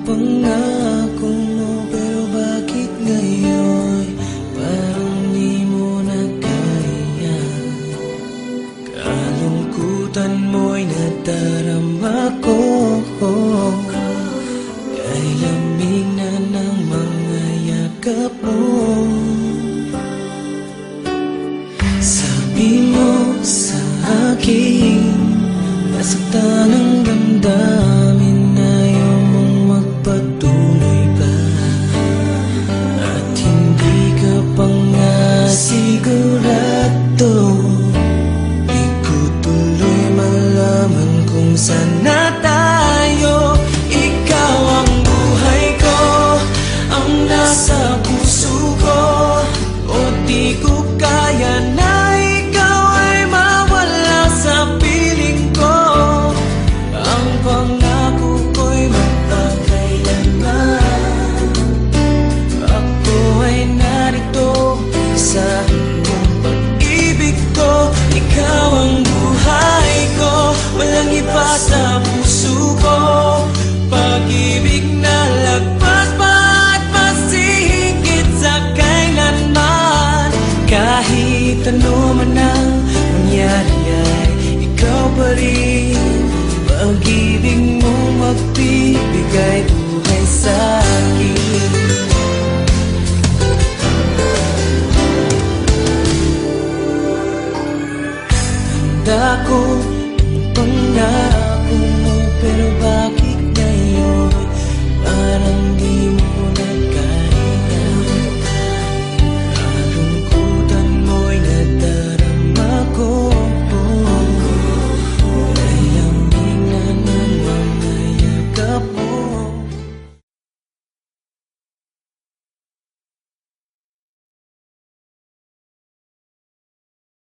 Pangako mo, pero bakit ngayon parang di mo na kaya? Kalungkutan mo'y nadarama ko, kay lamig na ng mga yakap mo. Sabi mo sa akin, nasaktan ang damdamin, ayaw mong magpatuloy pa, at hindi ka pa nga sigurado. Di ko tuloy malaman kung saan na tayo. Ikaw ang buhay ko, ang nasa puso ko, o di ko kaya na ikaw ay mawala sa piling ko. Ang pangako ko'y magpakailanman, ako ay narito sa iyong pag-ibig ko. Ikaw ang buhay ko, walang iba sa puso ko. Pag-ibig na lagpas pa at masihigit sa kailanman. Kahit ano man ang mangyari ay ikaw pa rin. Pag-ibig mo magbibigay buhay sa akin. Tanda ko